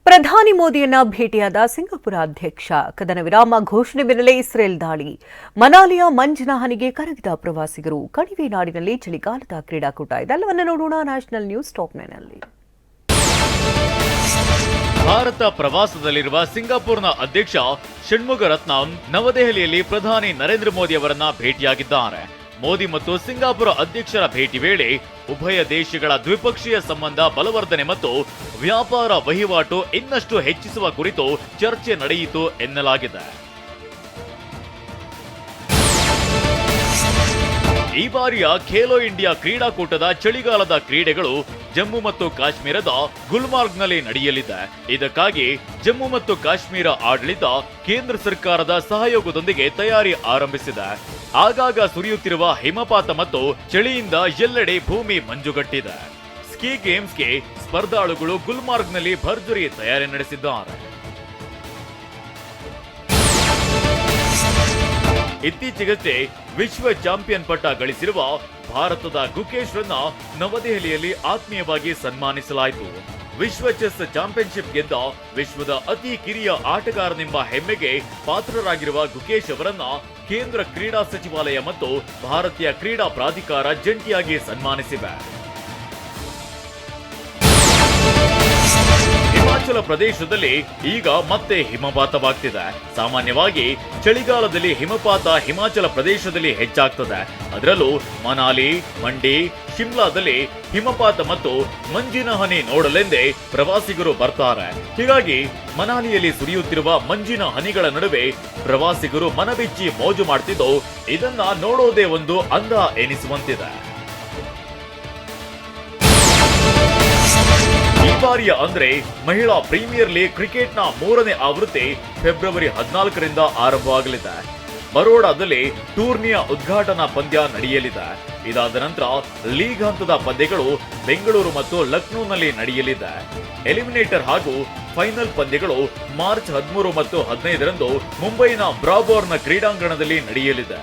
ಪ್ರಧಾನಿ ಮೋದಿಯನ್ನ ಭೇಟಿಯಾದ ಸಿಂಗಾಪುರ ಅಧ್ಯಕ್ಷ. ಕದನ ವಿರಾಮ ಘೋಷಣೆ ಬೆನ್ನಲ್ಲೇ ಇಸ್ರೇಲ್ ದಾಳಿ. ಮನಾಲಿಯ ಮಂಜಿನ ಹನಿಗೆ ಕರಗಿದ ಪ್ರವಾಸಿಗರು. ಕಣಿವೆ ನಾಡಿನಲ್ಲಿ ಚಳಿಗಾಲದ ಕ್ರೀಡಾಕೂಟ. ಇದೆಲ್ಲವನ್ನ ನೋಡೋಣ ನ್ಯಾಷನಲ್ ನ್ಯೂಸ್ ಟಾಪ್ 9 ನಲ್ಲಿ. ಭಾರತ ಪ್ರವಾಸದಲ್ಲಿರುವ ಸಿಂಗಾಪುರ್ನ ಅಧ್ಯಕ್ಷ ಷಣ್ಮುಗರತ್ನಂ ನವದೆಹಲಿಯಲ್ಲಿ ಪ್ರಧಾನಿ ನರೇಂದ್ರ ಮೋದಿ ಅವರನ್ನ ಭೇಟಿಯಾಗಿದ್ದಾರೆ. ಮೋದಿ ಮತ್ತು ಸಿಂಗಾಪುರ ಅಧ್ಯಕ್ಷರ ಭೇಟಿ ವೇಳೆ ಉಭಯ ದೇಶಗಳ ದ್ವಿಪಕ್ಷೀಯ ಸಂಬಂಧ ಬಲವರ್ಧನೆ ಮತ್ತು ವ್ಯಾಪಾರ ವಹಿವಾಟು ಇನ್ನಷ್ಟು ಹೆಚ್ಚಿಸುವ ಕುರಿತು ಚರ್ಚೆ ನಡೆಯಿತು ಎನ್ನಲಾಗಿದೆ. ಈ ಬಾರಿಯ ಖೇಲೋ ಇಂಡಿಯಾ ಕ್ರೀಡಾಕೂಟದ ಚಳಿಗಾಲದ ಕ್ರೀಡೆಗಳು ಜಮ್ಮು ಮತ್ತು ಕಾಶ್ಮೀರದ ಗುಲ್ಮಾರ್ಗ್ನಲ್ಲಿ ನಡೆಯಲಿದೆ. ಇದಕ್ಕಾಗಿ ಜಮ್ಮು ಮತ್ತು ಕಾಶ್ಮೀರ ಆಡಳಿತ ಕೇಂದ್ರ ಸರ್ಕಾರದ ಸಹಯೋಗದೊಂದಿಗೆ ತಯಾರಿ ಆರಂಭಿಸಿದೆ. ಆಗಾಗ ಸುರಿಯುತ್ತಿರುವ ಹಿಮಪಾತ ಮತ್ತು ಚಳಿಯಿಂದ ಎಲ್ಲೆಡೆ ಭೂಮಿ ಮಂಜುಗಟ್ಟಿದೆ. ಸ್ಕೀ ಗೇಮ್ಸ್ಗೆ ಸ್ಪರ್ಧಾಳುಗಳು ಗುಲ್ಮಾರ್ಗ್ನಲ್ಲಿ ಭರ್ಜರಿ ತಯಾರಿ ನಡೆಸಿದ್ದಾರೆ. ಇತ್ತೀಚೆಗಷ್ಟೇ ವಿಶ್ವ ಚಾಂಪಿಯನ್ ಪಟ್ಟ ಗಳಿಸಿರುವ ಭಾರತದ ಗುಕೇಶ್ರನ್ನ ನವದೆಹಲಿಯಲ್ಲಿ ಆತ್ಮೀಯವಾಗಿ ಸನ್ಮಾನಿಸಲಾಯಿತು. ವಿಶ್ವ ಚೆಸ್ ಚಾಂಪಿಯನ್ಶಿಪ್ ಗೆದ್ದ ವಿಶ್ವದ ಅತಿ ಕಿರಿಯ ಆಟಗಾರನೆಂಬ ಹೆಮ್ಮೆಗೆ ಪಾತ್ರರಾಗಿರುವ ಗುಕೇಶ್ ಅವರನ್ನ ಕೇಂದ್ರ ಕ್ರೀಡಾ ಸಚಿವಾಲಯ ಮತ್ತು ಭಾರತೀಯ ಕ್ರೀಡಾ ಪ್ರಾಧಿಕಾರ ಜಂಟಿಯಾಗಿ ಸನ್ಮಾನಿಸಿವೆ. ಹಿಮಾಚಲ ಪ್ರದೇಶದಲ್ಲಿ ಈಗ ಮತ್ತೆ ಹಿಮಪಾತವಾಗ್ತಿದೆ. ಸಾಮಾನ್ಯವಾಗಿ ಚಳಿಗಾಲದಲ್ಲಿ ಹಿಮಪಾತ ಹಿಮಾಚಲ ಪ್ರದೇಶದಲ್ಲಿ ಹೆಚ್ಚಾಗ್ತದೆ. ಅದರಲ್ಲೂ ಮನಾಲಿ, ಮಂಡಿ, ಶಿಮ್ಲಾದಲ್ಲಿ ಹಿಮಪಾತ ಮತ್ತು ಮಂಜಿನ ಹನಿ ನೋಡಲೆಂದೇ ಪ್ರವಾಸಿಗರು ಬರ್ತಾರೆ. ಹೀಗಾಗಿ ಮನಾಲಿಯಲ್ಲಿ ಸುರಿಯುತ್ತಿರುವ ಮಂಜಿನ ಹನಿಗಳ ನಡುವೆ ಪ್ರವಾಸಿಗರು ಮನಬಿಚ್ಚಿ ಮೋಜು ಮಾಡ್ತಿದ್ದು ಇದನ್ನ ನೋಡೋದೇ ಒಂದು ಅಂದ ಎನಿಸುವಂತಿದೆ. ಈ ಬಾರಿಯ ಅಂದ್ರೆ ಮಹಿಳಾ ಪ್ರೀಮಿಯರ್ ಲೀಗ್ ಕ್ರಿಕೆಟ್ನ 3ನೇ ಆವೃತ್ತಿ ಫೆಬ್ರವರಿ 14ರಿಂದ ಆರಂಭವಾಗಲಿದೆ. ಬರೋಡಾದಲ್ಲಿ ಟೂರ್ನಿಯ ಉದ್ಘಾಟನಾ ಪಂದ್ಯ ನಡೆಯಲಿದೆ. ಇದಾದ ನಂತರ ಲೀಗ್ ಹಂತದ ಪಂದ್ಯಗಳು ಬೆಂಗಳೂರು ಮತ್ತು ಲಕ್ನೋನಲ್ಲಿ ನಡೆಯಲಿದೆ. ಎಲಿಮಿನೇಟರ್ ಹಾಗೂ ಫೈನಲ್ ಪಂದ್ಯಗಳು ಮಾರ್ಚ್ 13 ಮತ್ತು 15ರಂದು ಮುಂಬೈನ ಬ್ರಾಬೋರ್ನ ಕ್ರೀಡಾಂಗಣದಲ್ಲಿ ನಡೆಯಲಿದೆ.